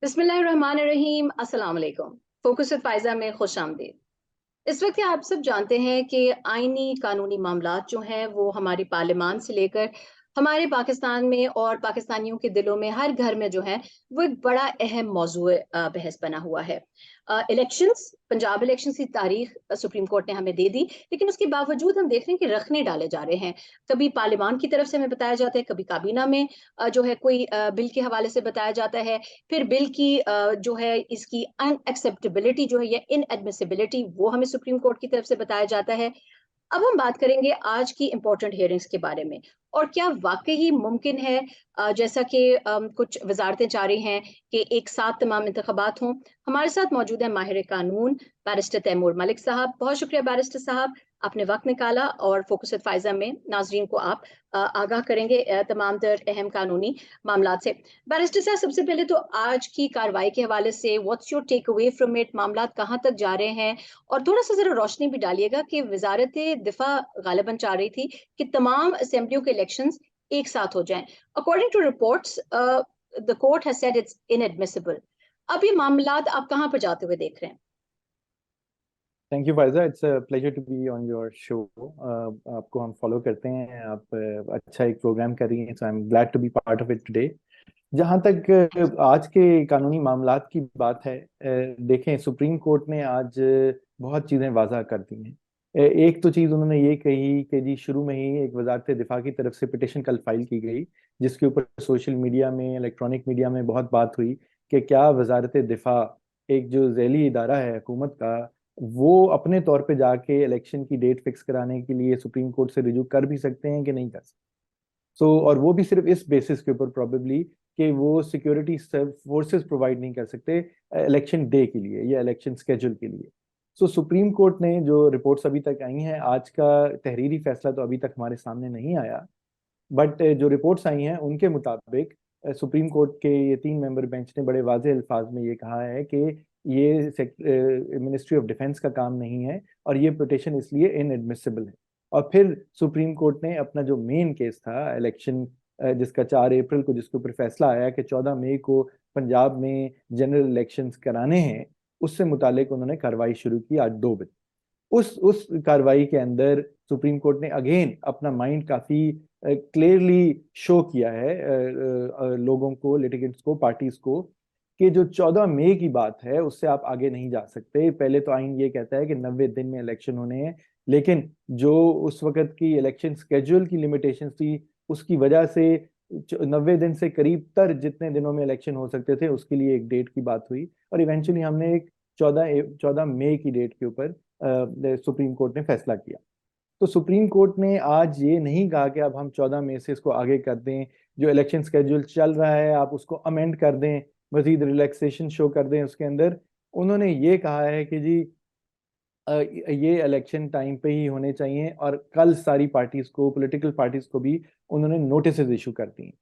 बिस्मिल्लाहिर्रहमानिर्रहीम, अस्सलाम वालेकुम। फोकस विद फायजा में खुश आमदीद। इस वक्त आप सब जानते हैं कि आईनी कानूनी मामलात जो हैं वो हमारी पार्लियामान से लेकर हमारे पाकिस्तान में और पाकिस्तानियों के दिलों में हर घर में जो है वो एक बड़ा अहम मौजू बहस बना हुआ है। इलेक्शंस, पंजाब इलेक्शंस की तारीख सुप्रीम कोर्ट ने हमें दे दी, लेकिन उसके बावजूद हम देख रहे हैं कि रखने डाले जा रहे हैं। कभी पार्लियामान की तरफ से हमें बताया जाता है, कभी काबीना में जो है कोई बिल के हवाले से बताया जाता है, फिर बिल की जो है इसकी अनएक्सेप्टेबिलिटी जो है या इनएडमिसिबिलिटी वो हमें सुप्रीम कोर्ट की तरफ से बताया जाता है। अब हम बात करेंगे आज की इंपॉर्टेंट हियरिंग्स के बारे में और क्या वाकई ही मुमकिन है जैसा कि कुछ वजारतें चाह रही हैं कि एक साथ तमाम इंतखाबात हों। हमारे साथ मौजूद है माहिर कानून बैरिस्टर तैमूर मलिक साहब। बहुत शुक्रिया बैरिस्टर साहब, आपने वक्त निकाला और फोकस विद फायजा में नाजरीन को आप आगाह करेंगे तमाम तर अहम कानूनी मामलात से। बैरिस्टर साहब, सबसे पहले तो आज की कार्रवाई के हवाले से what's your takeaway from it, मामलात कहाँ तक जा रहे हैं और थोड़ा सा जरा रोशनी भी डालिएगा कि वजारत दिफा गालिबन चाह रही थी कि तमाम असेंबलियों के इलेक्शंस एक साथ हो जाएं। According to reports the court has said it's inadmissible. अब ये मामलात आप कहाँ पर जाते हुए देख रहे हैं? Thank you Faiza, it's a pleasure to be on your show. आपको हम फॉलो करते हैं, आप अच्छा एक प्रोग्राम कर रही हैं, so I am glad to be part of it today. जहाँ तक आज के कानूनी मामलात की बात है, देखें सुप्रीम कोर्ट ने आज बहुत चीज़ें वाज़ा कर दी हैं। एक तो चीज़ उन्होंने ये कही कि जी शुरू में ही एक वजारत दिफा की तरफ से पिटिशन कल फाइल की गई, जिसके ऊपर सोशल मीडिया में, इलेक्ट्रॉनिक मीडिया में बहुत बात हुई कि क्या वजारत दिफा, एक जो झैली इदारा है हुकूमत का, वो अपने तौर पे जाके इलेक्शन की डेट फिक्स कराने के लिए सुप्रीम कोर्ट से रिजू कर भी सकते हैं कि नहीं कर सकते। सो और वो भी सिर्फ इस बेसिस के ऊपर प्रॉबेबली कि वो सिक्योरिटी फोर्सेस प्रोवाइड नहीं कर सकते इलेक्शन डे के लिए या इलेक्शन स्केड्यूल के लिए। सो सुप्रीम कोर्ट ने जो रिपोर्ट्स अभी तक आई हैं, आज का तहरीरी फैसला तो अभी तक हमारे सामने नहीं आया, बट जो रिपोर्ट्स आई हैं उनके मुताबिक सुप्रीम कोर्ट के ये 3 मेंबर बेंच ने बड़े वाज़ेह अल्फाज में ये कहा है कि ये मिनिस्ट्री ऑफ डिफेंस का काम नहीं है और ये पिटिशन इसलिए इनएडमिसिबल है। और फिर सुप्रीम कोर्ट ने अपना जो मेन केस था इलेक्शन, जिसका 4 अप्रैल को जिसके ऊपर फैसला आया कि 14 मई को पंजाब में जनरल इलेक्शंस कराने हैं, उससे मुतालिक उन्होंने कार्रवाई शुरू की आज 2 बजे। उस कार्रवाई के अंदर सुप्रीम कोर्ट ने अगेन अपना माइंड काफी क्लियरली शो किया है लोगों को, लिटिगेंट्स को, पार्टीज को, कि जो 14 मई की बात है उससे आप आगे नहीं जा सकते। पहले तो आइन ये कहता है कि 90 दिन में इलेक्शन होने हैं, लेकिन जो उस वक्त की इलेक्शन स्केड्यूल की लिमिटेशन थी उसकी वजह से 90 दिन से करीब तर जितने दिनों में इलेक्शन हो सकते थे उसके लिए एक डेट की बात हुई और इवेंचुअली हमने एक 14 मई की डेट के ऊपर सुप्रीम कोर्ट ने फैसला किया। तो सुप्रीम कोर्ट ने आज ये नहीं कहा कि अब हम 14 मई से इसको आगे कर दें, जो इलेक्शन स्केड्यूल चल रहा है आप उसको अमेंड कर दें, मजीद रिलैक्सेशन शो कर दें उसके अंदर। उन्होंने ये कहा है कि जी ये इलेक्शन टाइम पे ही होने चाहिए और कल सारी पार्टीज को, पॉलिटिकल पार्टीज को भी उन्होंने नोटिस इशू कर दी।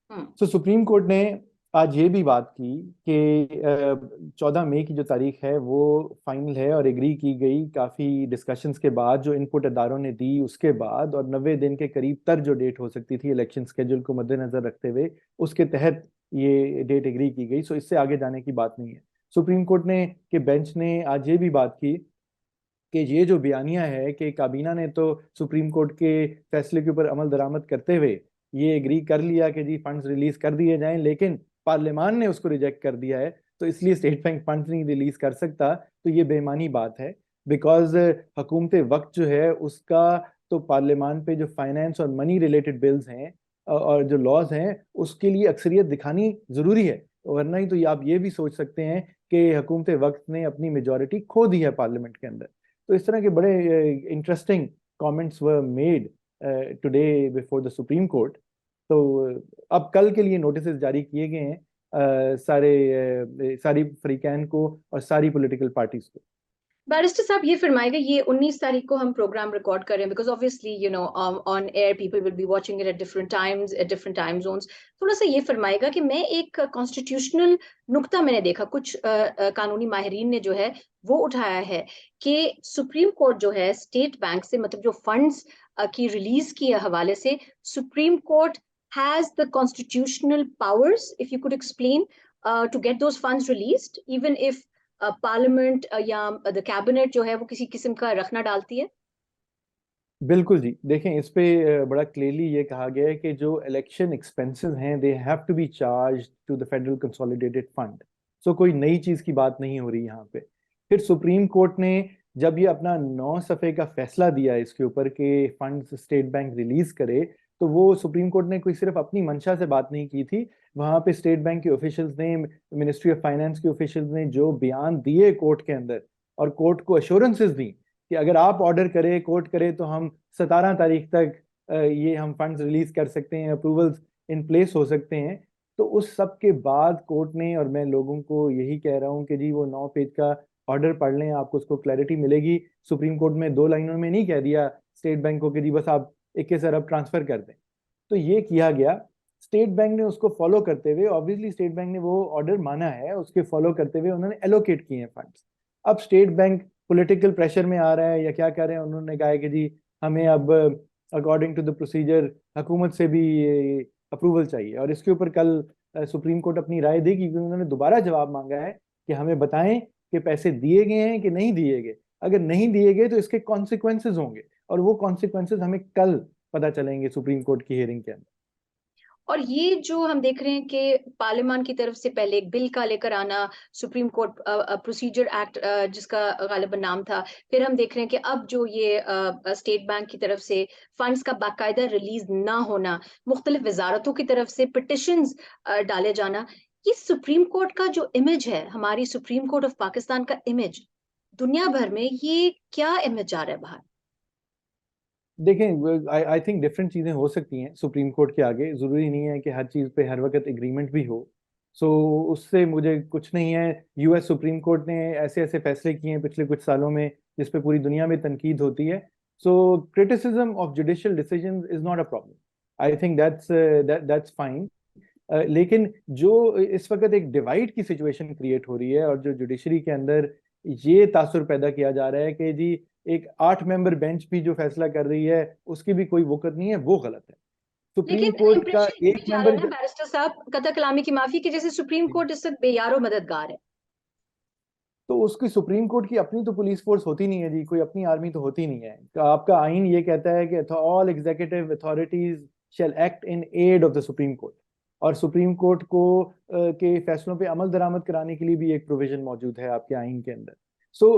तो सुप्रीम कोर्ट ने आज ये भी बात की कि 14 मई की जो तारीख है वो फाइनल है और एग्री की गई काफ़ी डिस्कशंस के बाद, जो इनपुट अदारों ने दी उसके बाद, और 90 दिन के करीब तर जो डेट हो सकती थी इलेक्शन स्केड्यूल को मद्देनजर रखते हुए, उसके तहत ये डेट एग्री की गई। सो इससे आगे जाने की बात नहीं है। सुप्रीम कोर्ट ने के बेंच ने आज ये भी बात की कि ये जो बयानिया है कि काबीना ने तो सुप्रीम कोर्ट के फैसले के ऊपर अमल दरामद करते हुए ये एग्री कर लिया कि जी फंड्स रिलीज कर दिए जाएं, लेकिन पार्लियामान ने उसको रिजेक्ट कर दिया है तो इसलिए स्टेट बैंक फंड्स नहीं रिलीज कर सकता, तो ये बेईमानी बात है। बिकॉज हुकूमत वक्त जो है उसका तो पार्लियामान पे जो फाइनेंस और मनी रिलेटेड बिल्स हैं और जो लॉज हैं उसके लिए अक्सरियत दिखानी जरूरी है, वरना ही तो आप ये भी सोच सकते हैं कि हुकूमत वक्त ने अपनी मेजोरिटी खो दी है पार्लियामेंट के अंदर। तो इस तरह के बड़े interesting comments were made today before the supreme court. तो अब कल के लिए नोटिस जारी किए गए हैं सारी फ्रीकैन को और सारी पॉलिटिकल पार्टीज को। बैरिस्टर साहब, ये फरमाएगा, ये 19 तारीख को हम प्रोग्राम रिकॉर्ड कर रहे हैं because obviously on air people will be watching it at different times, at different time zones. थोड़ा सा ये फरमाएगा कि मैं एक कॉन्स्टिट्यूशनल नुक्ता मैंने देखा, कुछ कानूनी माहिरीन ने जो है वो उठाया है कि सुप्रीम कोर्ट जो है स्टेट बैंक से, मतलब जो फंड्स की रिलीज के हवाले से supreme court has the constitutional powers, if you could explain to get those funds released, even if Parliament या the cabinet जो है वो किसी किस्म का रखना डालती है? बिल्कुल जी, देखें इस पे बड़ा क्लियरली ये कहा गया है कि जो इलेक्शन एक्सपेंसेस हैं they have to be charge to the federal consolidated fund. So कोई नई चीज की बात नहीं हो रही यहाँ पे। फिर सुप्रीम कोर्ट ने जब ये अपना 9 सफ़े का फैसला दिया इसके ऊपर कि फंड्स स्टेट बैंक रिलीज करे, तो वो सुप्रीम कोर्ट ने कोई सिर्फ अपनी मंशा से बात नहीं की थी। वहां पे स्टेट बैंक के ऑफिशियल्स ने, मिनिस्ट्री ऑफ फाइनेंस के ऑफिशियल्स ने जो बयान दिए कोर्ट के अंदर, और कोर्ट को अश्योरेंसेस दी कि अगर आप ऑर्डर करें, कोर्ट करे, तो हम 17 तारीख तक ये हम फंड्स रिलीज कर सकते हैं, अप्रूवल्स इन प्लेस हो सकते हैं। तो उस सब के बाद कोर्ट ने, और मैं लोगों को यही कह रहा हूँ कि जी वो 9 पेज का ऑर्डर पढ़ लें, आपको उसको क्लैरिटी मिलेगी। सुप्रीम कोर्ट में 2 लाइनों में नहीं कह दिया स्टेट बैंक को कि जी बस आप 21 अरब ट्रांसफर कर दें। तो ये किया गया, स्टेट बैंक ने उसको फॉलो करते हुए, ऑब्वियसली स्टेट बैंक ने वो ऑर्डर माना है, उसके फॉलो करते हुए उन्होंने एलोकेट किए हैं फंड्स। अब स्टेट बैंक पॉलिटिकल प्रेशर में आ रहा है या क्या कर रहे हैं, उन्होंने कहा है कि जी हमें अब अकॉर्डिंग टू द प्रोसीजर हुकूमत से भी अप्रूवल चाहिए, और इसके ऊपर कल सुप्रीम कोर्ट अपनी राय देगी, क्योंकि उन्होंने दोबारा जवाब मांगा है कि हमें बताएं कि पैसे दिए गए हैं कि नहीं दिए गए। अगर नहीं दिए गए तो इसके कॉन्सिक्वेंसेज होंगे, और वो कॉन्सिक्वेंसेज हमें कल पता चलेंगे सुप्रीम कोर्ट की हियरिंग के अंदर। और ये जो हम देख रहे हैं कि पार्लियामान की तरफ से पहले एक बिल का लेकर आना, सुप्रीम कोर्ट प्रोसीजर एक्ट जिसका गालिबन नाम था, फिर हम देख रहे हैं कि अब जो ये स्टेट बैंक की तरफ से फंड्स का बाकायदा रिलीज ना होना, मुख्तलिफ वजारतों की तरफ से पिटिशंस डाले जाना, ये सुप्रीम कोर्ट का जो इमेज है, हमारी सुप्रीम कोर्ट ऑफ पाकिस्तान का इमेज दुनिया भर में, ये क्या इमेज जा रहा है बाहर? देखें, आई थिंक डिफरेंट चीजें हो सकती हैं सुप्रीम कोर्ट के आगे। जरूरी नहीं है कि हर चीज पे हर वक्त एग्रीमेंट भी हो। सो उससे मुझे कुछ नहीं है। यूएस सुप्रीम कोर्ट ने ऐसे ऐसे फैसले किए हैं पिछले कुछ सालों में जिस पे पूरी दुनिया में तनकीद होती है। So criticism of judicial decisions is not a problem. I think that's fine. लेकिन जो इस वक्त एक डिवाइड की सिचुएशन क्रिएट हो रही है, और जो जुडिशरी के अंदर ये तासुर पैदा किया जा रहा है कि जी एक 8 मेंबर बेंच भी जो फैसला कर रही है उसकी भी कोई वक़्त नहीं है, वो गलत है। सुप्रीम लेकिन कोर्ट का इम्प्रेशन ये भी एक जा रहा है मेंबर, ना बैरिस्टर साहब, कतई कलामी की माफी, कि जैसे सुप्रीम कोर्ट इस वक्त बेयारो मददगार है। तो उसकी सुप्रीम कोर्ट की अपनी तो पुलिस फोर्स होती नहीं है जी, कोई अपनी आर्मी तो होती नहीं है। तो आपका आइन ये कहता है कि all executive authorities shall act in aid of the supreme court, और सुप्रीम कोर्ट को के फैसलों पे अमल दरामद कराने के लिए भी एक प्रोविजन मौजूद है आपके आइन के अंदर। सो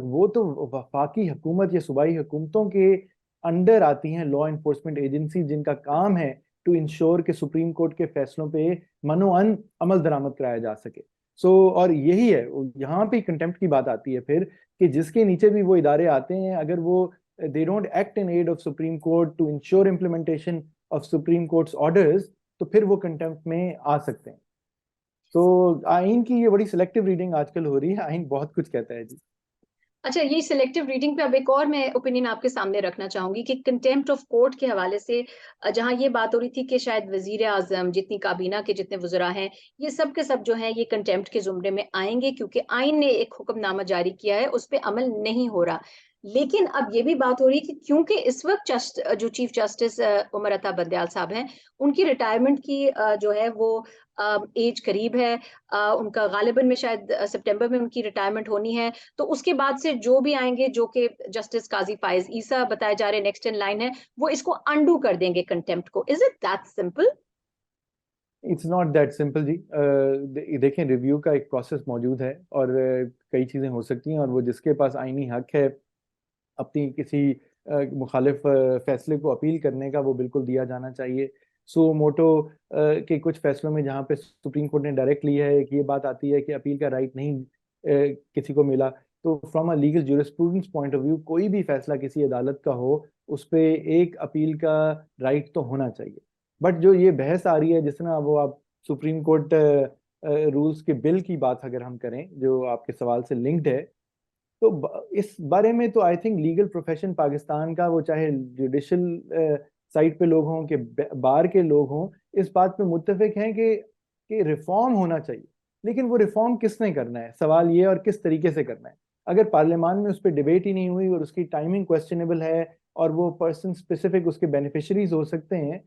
वो तो वफाकी हुकूमत या सूबाई हुकूमतों के अंडर आती हैं लॉ इन्फोर्समेंट एजेंसी, जिनका काम है टू इंश्योर कि सुप्रीम कोर्ट के फैसलों पे मनोअन अमल दरामद कराया जा सके। और यही है, यहाँ पे कंटेम्प्ट की बात आती है फिर, कि जिसके नीचे भी वो इदारे आते हैं, अगर वो they don't act in aid of supreme court to ensure implementation of supreme court's orders, तो फिर वो कंटेम्प्ट में आ सकते हैं। तो आइन की ये बड़ी सिलेक्टिव रीडिंग आजकल हो रही है, आइन बहुत कुछ कहता है जी। अच्छा, ये सिलेक्टिव रीडिंग पे अब एक और मैं ओपिनियन आपके सामने रखना चाहूंगी कि कंटेम्प्ट ऑफ कोर्ट के हवाले से जहां ये बात हो रही थी कि शायद वजीर आजम, जितनी काबीना के जितने वज़रा हैं, ये सब के सब जो हैं ये कंटेम्प्ट के जुमरे में आएंगे, क्योंकि आइन ने एक हुक्मनामा जारी किया है, उस पर अमल नहीं हो रहा। लेकिन अब ये भी बात हो रही है कि क्योंकि इस वक्त जो चीफ जस्टिस उमर अता बंदयाल साहब हैं, उनकी रिटायरमेंट की जो है वो एज करीब है, उनका गालिबन में शायद सितंबर में उनकी रिटायरमेंट होनी है। तो उसके बाद से जो भी आएंगे, जो कि जस्टिस काजी फाइज ईसा बताए जा रहे नेक्स्ट इन लाइन है, वो इसको अंडू कर देंगे कंटेम्प्ट को। Is it that simple? It's not that simple जी। देखें, रिव्यू का एक प्रोसेस मौजूद है, और कई चीज़ें हो सकती हैं, और वो जिसके पास आईनी हक है अपनी किसी मुखालिफ फैसले को अपील करने का, वो बिल्कुल दिया जाना चाहिए। सो मोटो के कुछ फैसलों में जहाँ पे सुप्रीम कोर्ट ने डायरेक्ट लिया है कि ये बात आती है कि अपील का राइट नहीं किसी को मिला, तो from a legal jurisprudence point of view कोई भी फैसला किसी अदालत का हो, उस पे एक अपील का राइट तो होना चाहिए। बट जो ये बहस आ रही है, जिस तरह वो आप सुप्रीम कोर्ट रूल्स के बिल की बात अगर हम करें जो आपके सवाल से लिंक्ड है, तो इस बारे में तो I think legal profession Pakistan का, वो चाहे जुडिशल साइड पे लोग हों कि बार के लोग हों, इस बात पे मुत्तफिक हैं कि रिफॉर्म होना चाहिए। लेकिन वो रिफॉर्म किसने करना है, सवाल ये, और किस तरीके से करना है। अगर पार्लियामान में उस पर डिबेट ही नहीं हुई और उसकी टाइमिंग क्वेश्चनेबल है, और वो पर्सन स्पेसिफिक उसके बेनिफिशरीज हो सकते हैं,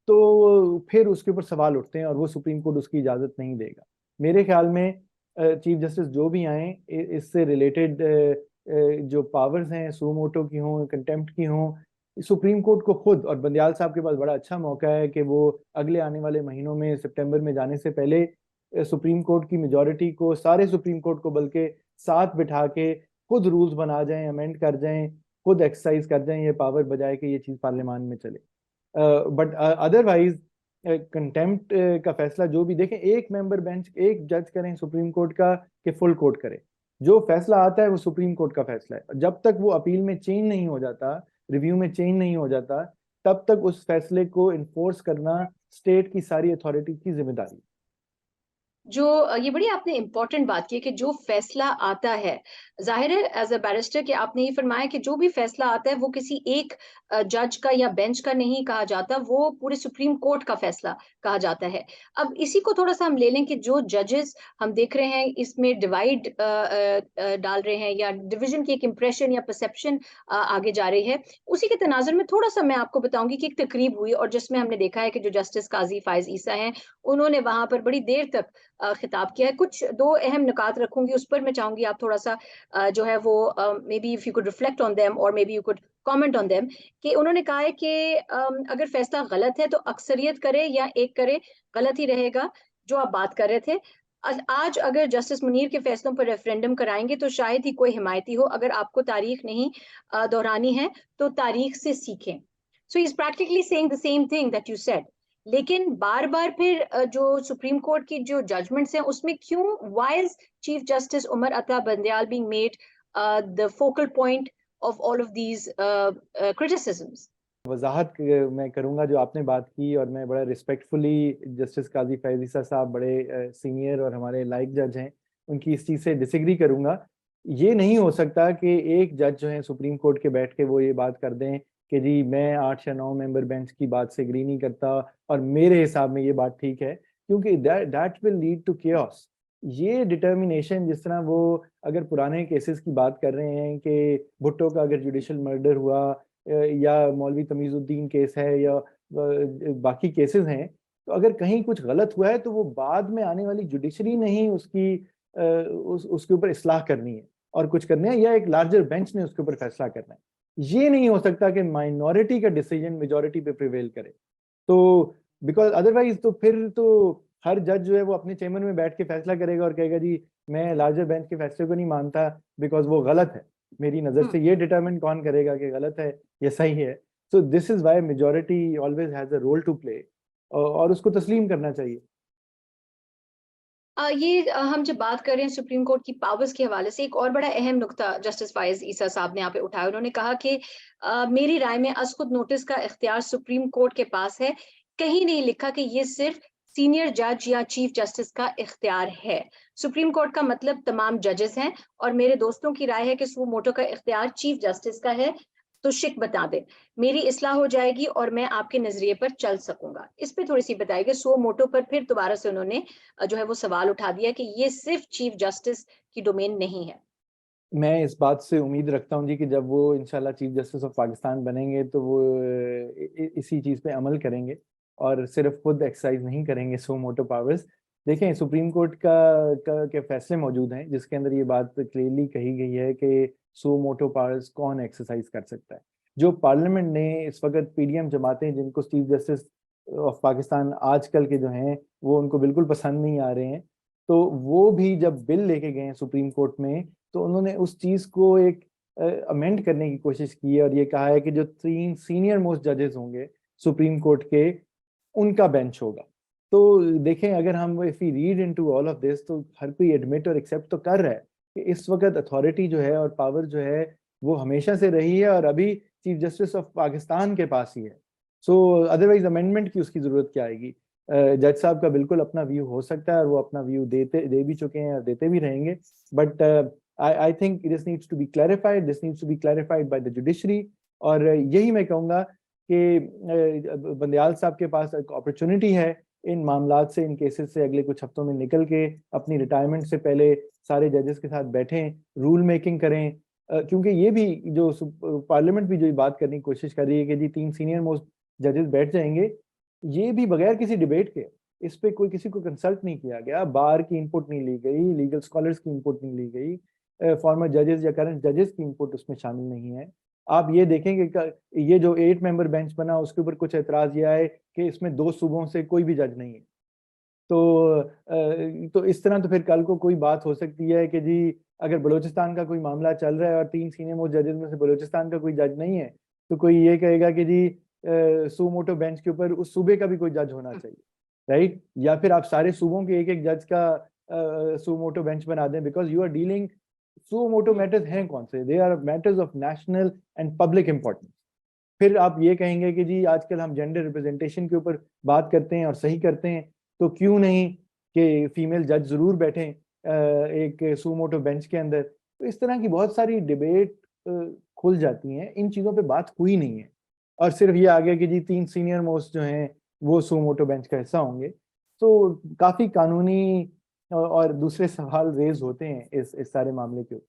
तो फिर उसके ऊपर सवाल उठते हैं, और वो सुप्रीम कोर्ट उसकी इजाजत नहीं देगा। मेरे ख्याल में चीफ जस्टिस जो भी आए इससे रिलेटेड जो पावर्स हैं सू मोटो की हों, कंटेम्प्ट की हों, सुप्रीम कोर्ट को खुद, और बंदयाल साहब के पास बड़ा अच्छा मौका है कि वो अगले आने वाले महीनों में सितंबर में जाने से पहले सुप्रीम कोर्ट की मेजॉरिटी को, सारे सुप्रीम कोर्ट को बल्कि साथ बिठा के खुद रूल्स बना जाएं, अमेंड कर जाएं, खुद एक्सरसाइज कर जाएं ये पावर, बजाय कि ये चीज पार्लियामान में चले। बट अदरवाइज कंटेम्प्ट का फैसला जो भी, देखें, एक मेंबर बेंच, एक जज करें सुप्रीम कोर्ट का कि फुल कोर्ट करे, जो फैसला आता है वो सुप्रीम कोर्ट का फैसला है। जब तक वो अपील में चेंज नहीं हो जाता, रिव्यू में चेंज नहीं हो जाता, तब तक उस फैसले को इन्फोर्स करना स्टेट की सारी अथॉरिटी की जिम्मेदारी। जो ये बड़ी आपने इम्पोर्टेंट बात की है कि जो फैसला आता है, जाहिर है एज अ बैरिस्टर कि आपने ये फरमाया कि जो भी फैसला आता है वो किसी एक जज का या बेंच का नहीं कहा जाता, वो पूरे सुप्रीम कोर्ट का फैसला कहा जाता है। अब इसी को थोड़ा सा हम ले लें कि जो जजेस हम देख रहे हैं इसमें डिवाइड डाल रहे हैं या डिवीजन की एक इंप्रेशन या परसेप्शन आगे जा रही है, उसी के तनाजुर में थोड़ा सा मैं आपको बताऊंगी कि एक तकरीब हुई और जिसमें हमने देखा है कि जो जस्टिस काजी फायज ईसा हैं उन्होंने वहां पर बड़ी देर तक खिताब किया है। कुछ दो अहम निकात रखूंगी, उस पर मैं चाहूंगी आप थोड़ा सा जो है वो maybe if you could reflect on them और maybe you could comment on them, कि उन्होंने कहा है कि अगर फैसला गलत है तो अक्सरियत करे या एक करे, गलत ही रहेगा। जो आप बात कर रहे थे, आज अगर जस्टिस मुनीर के फैसलों पर रेफरेंडम कराएंगे तो शायद ही कोई हिमायती हो। अगर आपको तारीख नहीं दोहरानी है तो तारीख से सीखें। So he is practically saying the same thing that you said. लेकिन बार बार फिर जो सुप्रीम कोर्ट की जो जजमेंट्स हैं उसमें क्यों, why is Chief Justice Umar Ata Bandial being made the focal point of all of these criticisms? Wajahat मैं करूंगा जो आपने बात की, और मैं बड़ा रिस्पेक्टफुली, जस्टिस काजी फैज ईसा साहब बड़े सीनियर और हमारे लाइक जज हैं, उनकी इस चीज़ से डिसएग्री करूंगा। ये नहीं हो सकता कि एक जज जो है सुप्रीम कोर्ट के बैठ के वो ये बात कर दें कि जी मैं 8 या 9 मेंबर बेंच की बात से एग्री नहीं करता और मेरे हिसाब में ये बात ठीक है, क्योंकि that will lead to chaos. ये डिटर्मिनेशन, जिस तरह वो अगर पुराने केसेस की बात कर रहे हैं कि भुट्टो का अगर जुडिशल मर्डर हुआ या मौलवी तमीजुद्दीन केस है या बाकी केसेस हैं, तो अगर कहीं कुछ गलत हुआ है तो वो बाद में आने वाली जुडिशरी ने ही उसकी उसके ऊपर इस्लाह करनी है और कुछ करना है, या एक लार्जर बेंच ने उसके ऊपर फैसला करना है। ये नहीं हो सकता कि माइनॉरिटी का डिसीजन मेजॉरिटी पे प्रिवेल करे। तो बिकॉज अदरवाइज तो फिर तो हर जज जो है वो अपने चेम्बर में बैठ के फैसला करेगा और कहेगा जी मैं लार्जर बेंच के फैसले को नहीं मानता बिकॉज वो गलत है। मेरी नजर से ये डिटरमिन कौन करेगा कि गलत है या सही है? So this is why majority always has a role to play, और उसको तस्लीम करना चाहिए। हम जब बात कर रहे हैं सुप्रीम कोर्ट की पावर्स के हवाले से, एक और बड़ा अहम नुक्ता जस्टिस फाइज ईसा साहब ने यहाँ पे उठाया। उन्होंने कहा कि मेरी राय में अज़-खुद नोटिस का इख्तियार सुप्रीम कोर्ट के पास है, कहीं नहीं लिखा कि ये सिर्फ सीनियर जज या चीफ जस्टिस का इख्तियार है। सुप्रीम कोर्ट का मतलब तमाम जजेस हैं और मेरे दोस्तों की राय है कि सू मोटो का इख्तियार चीफ जस्टिस का है। तो शिक बता दे, मेरी इस्लाह हो जाएगी और मैं आपके नजरिए पर चल सकूंगा। इस पे थोड़ी सी बताइए। सो मोटो पर फिर दोबारा से उन्होंने जो है वो सवाल उठा दिया कि ये सिर्फ चीफ जस्टिस की डोमेन नहीं है। मैं इस बात से उम्मीद रखता हूँ जी कि जब वो इंशाल्लाह चीफ जस्टिस ऑफ पाकिस्तान बनेंगे तो वो इसी चीज़ पे अमल करेंगे और सिर्फ खुद एक्सरसाइज नहीं करेंगे सो मोटो पावर्स। देखें, सुप्रीम कोर्ट के फैसले मौजूद हैं जिसके अंदर ये बात क्लियरली कही गई है कि सो मोटो पावर्स कौन एक्सरसाइज कर सकता है। जो पार्लियामेंट ने इस वक्त पीडीएम जमातें, जिनको चीफ जस्टिस ऑफ पाकिस्तान आजकल के जो हैं वो उनको बिल्कुल पसंद नहीं आ रहे हैं, तो वो भी जब बिल लेके गए हैं सुप्रीम कोर्ट में तो उन्होंने उस चीज को एक अमेंड करने की कोशिश की है और ये कहा है कि जो 3 सीनियर मोस्ट जजेस होंगे सुप्रीम कोर्ट के, उनका बेंच होगा। तो देखें, अगर हम if we read into all of this, तो हर कोई एडमिट और एक्सेप्ट तो कर रहा है कि इस वक्त अथॉरिटी जो है और पावर जो है वो हमेशा से रही है और अभी चीफ जस्टिस ऑफ पाकिस्तान के पास ही है। सो अदरवाइज अमेंडमेंट की उसकी जरूरत क्या आएगी? जज साहब का बिल्कुल अपना व्यू हो सकता है और वो अपना व्यू दे भी चुके हैं और देते भी रहेंगे, but I think this needs to be clarified. This needs to be clarified by the judiciary. और यही मैं कहूँगा कि बंदयाल साहब के पास एक अपॉर्चुनिटी है इन मामलात से, इन केसेस से अगले कुछ हफ्तों में निकल के अपनी रिटायरमेंट से पहले सारे जजेस के साथ बैठें, रूल मेकिंग करें। क्योंकि ये भी जो पार्लियामेंट भी जो बात करने की कोशिश कर रही है कि जी 3 सीनियर मोस्ट जजेस बैठ जाएंगे, ये भी बगैर किसी डिबेट के, इस पे कोई किसी को कंसल्ट नहीं किया गया, बार की इनपुट नहीं ली गई, लीगल स्कॉलर्स की इनपुट नहीं ली गई, फॉर्मर जजेस या करंट जजेस की इनपुट उसमें शामिल नहीं है। आप ये देखेंगे कि ये जो 8 मेंबर बेंच बना उसके ऊपर कुछ एतराज ये आए कि इसमें 2 सूबों से कोई भी जज नहीं है। तो इस तरह तो फिर कल को कोई बात हो सकती है कि जी अगर बलूचिस्तान का कोई मामला चल रहा है और 3 सीनियर मोस्ट जजेस में से बलूचिस्तान का कोई जज नहीं है, तो कोई ये कहेगा कि जी सू मोटो बेंच के ऊपर उस सूबे का भी कोई जज होना चाहिए, राइट? या फिर आप सारे सूबों के एक एक जज का सू मोटो बेंच बना दें, because you are dealing, suo motu matters हैं कौन से? They are matters of national and public importance. फिर आप ये कहेंगे कि जी आजकल हम जेंडर रिप्रेजेंटेशन के ऊपर बात करते हैं और सही करते हैं, तो क्यों नहीं कि फीमेल जज जरूर बैठें एक सुमोटो बेंच के अंदर? तो इस तरह की बहुत सारी डिबेट खुल जाती हैं, इन चीज़ों पे बात हुई नहीं है, और सिर्फ ये आ गया कि जी 3 सीनियर मोस्ट जो हैं वो सुमोटो बेंच का हिस्सा होंगे। तो काफ़ी कानूनी और दूसरे सवाल रेज होते हैं इस सारे मामले के ऊपर।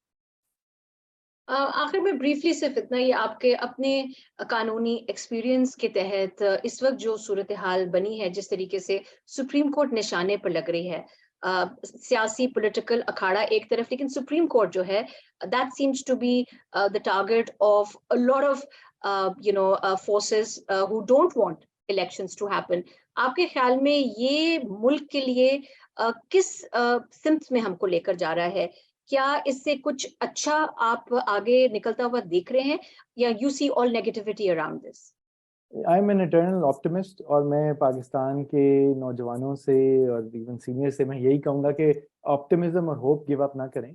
आखिर में ब्रीफली सिर्फ इतना ही, आपके अपने कानूनी एक्सपीरियंस के तहत इस वक्त जो सूरत हाल बनी है, जिस तरीके से सुप्रीम कोर्ट निशाने पर लग रही है, सियासी पॉलिटिकल अखाड़ा एक तरफ, लेकिन सुप्रीम कोर्ट जो है that seems to be the target of a lot of forces who don't want elections to happen. आपके ख्याल में ये मुल्क के लिए किस सिम्त में हमको लेकर जा रहा है? क्या इससे कुछ अच्छा आप आगे निकलता हुआ देख रहे हैं, या you see all negativity around this? I am an eternal optimist, और मैं पाकिस्तान के नौजवानों से और इवन सीनियर से मैं यही कहूँगा कि ऑप्टिमिज्म और होप गिव अप ना करें।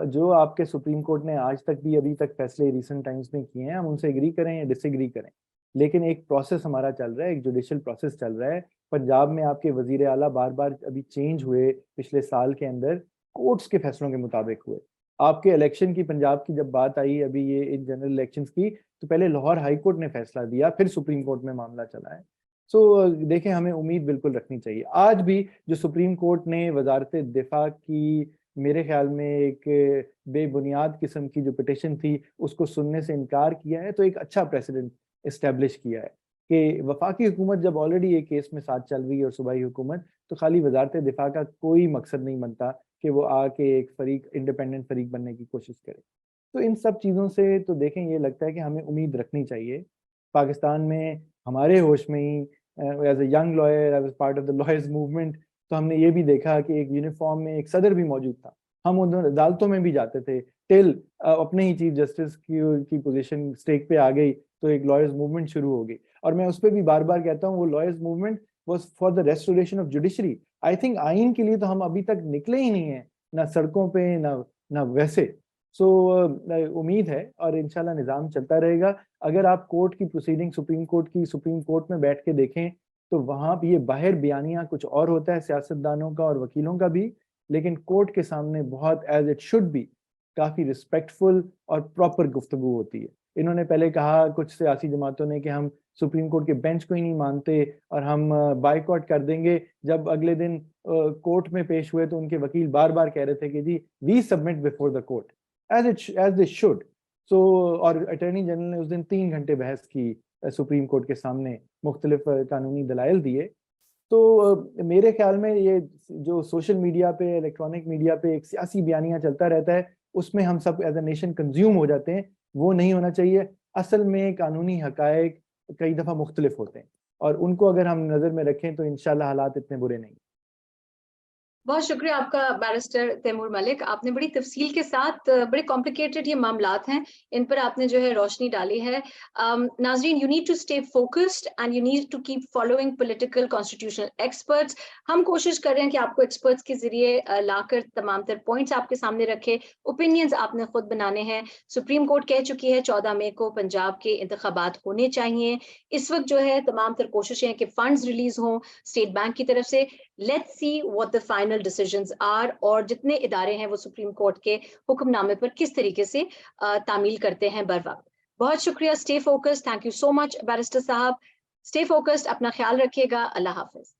जो आपके सुप्रीम कोर्ट ने आज तक भी अभी तक फैसले रिसेंट टाइम्स में किए हैं, हम उनसे एग्री करें या डिसएग्री करें, लेकिन एक प्रोसेस हमारा चल रहा है, एक जुडिशियल प्रोसेस चल रहा है। पंजाब में आपके वजीर आला बार बार अभी चेंज हुए पिछले साल के अंदर, कोर्ट्स के फैसलों के मुताबिक हुए। आपके इलेक्शन की, पंजाब की जब बात आई अभी ये इन जनरल इलेक्शंस की, तो पहले लाहौर हाई कोर्ट ने फैसला दिया, फिर सुप्रीम कोर्ट में मामला चला है। सो देखें, हमें उम्मीद बिल्कुल रखनी चाहिए। आज भी जो सुप्रीम कोर्ट ने वजारत दिफा की, मेरे ख्याल में एक बेबुनियाद किस्म की जो पिटिशन थी उसको सुनने से इनकार किया है, तो एक अच्छा प्रेसिडेंट इस्टेब्लिश किया है कि वफाकी हुकूमत जब ऑलरेडी एक केस में साथ चल रही है और सूबाई हुकूमत, तो खाली वजारत दिफा का कोई मकसद नहीं बनता कि वो आके एक फरीक, इंडिपेंडेंट फरीक बनने की कोशिश करे। तो इन सब चीज़ों से तो देखें, ये लगता है कि हमें उम्मीद रखनी चाहिए। पाकिस्तान में हमारे होश में ही, as a young lawyer, I was part of the lawyers movement, तो हमने ये भी देखा कि एक यूनिफॉर्म में एक सदर भी मौजूद था। हम उन अदालतों में भी जाते थे, टिल अपने ही चीफ जस्टिस की पोजीशन स्टेक पे आ गई, तो एक लॉयर्स मूवमेंट शुरू हो गई। और मैं उस पर भी बार बार कहता हूँ, वो lawyers movement was for the restoration of judiciary. I think आइन के लिए तो हम अभी तक निकले ही नहीं है, ना सड़कों पे, ना वैसे। सो उम्मीद है, और इंशाल्लाह निज़ाम चलता रहेगा। अगर आप कोर्ट की प्रोसीडिंग, सुप्रीम कोर्ट की, सुप्रीम कोर्ट में बैठ के देखें, तो वहां भी ये बाहर बयानिया कुछ और होता है सियासतदानों का और वकीलों का भी, लेकिन कोर्ट के सामने बहुत एज इट शुड बी काफी रिस्पेक्टफुल और प्रॉपर गुफ्तगू होती है। इन्होंने पहले कहा कुछ सियासी जमातों ने कि हम सुप्रीम कोर्ट के बेंच को ही नहीं मानते और हम बाइकआउट कर देंगे। जब अगले दिन कोर्ट में पेश हुए तो उनके वकील बार बार कह रहे थे कि जी we submit before the court as they should. So और अटॉर्नी जनरल ने उस दिन 3 घंटे बहस की सुप्रीम कोर्ट के सामने, मुख्तलिफ कानूनी दलाइल दिए। तो मेरे ख्याल में ये जो सोशल मीडिया पे, इलेक्ट्रॉनिक मीडिया पे एक सियासी बयानिया चलता रहता है, उसमें हम सब एज ए नेशन कंज्यूम हो जाते हैं, वो नहीं होना चाहिए। असल में कानूनी हकायक कई दफ़ा मुख्तलिफ होते हैं, और उनको अगर हम नज़र में रखें तो इंशाल्लाह हालात इतने बुरे नहीं। बहुत शुक्रिया आपका बैरिस्टर तैमूर मलिक। आपने बड़ी तफसील के साथ, बड़े कॉम्प्लिकेटेड ये मामलात हैं, इन पर आपने जो है रोशनी डाली है। नाजरीन, you need to stay focused and you need to keep following political constitutional experts. हम कोशिश कर रहे हैं कि आपको एक्सपर्ट्स के जरिए लाकर तमाम तर पॉइंट्स आपके सामने रखे, ओपिनियंस आपने खुद बनाने हैं। सुप्रीम कोर्ट कह चुकी है 14 मई को पंजाब के इंतखाबात होने चाहिए। इस वक्त जो है तमाम तर कोशिशें हैं कि फंड्स रिलीज हों स्टेट बैंक की तरफ से। Let's see what the final decisions are, और जितने इदारे हैं वो सुप्रीम कोर्ट के हुक्मनामे पर किस तरीके से तामील करते हैं बर वक्त। बहुत शुक्रिया। Stay focused. Thank you so much barrister साहब। स्टे फोकस्ड, अपना ख्याल रखिएगा। अल्लाह हाफिज।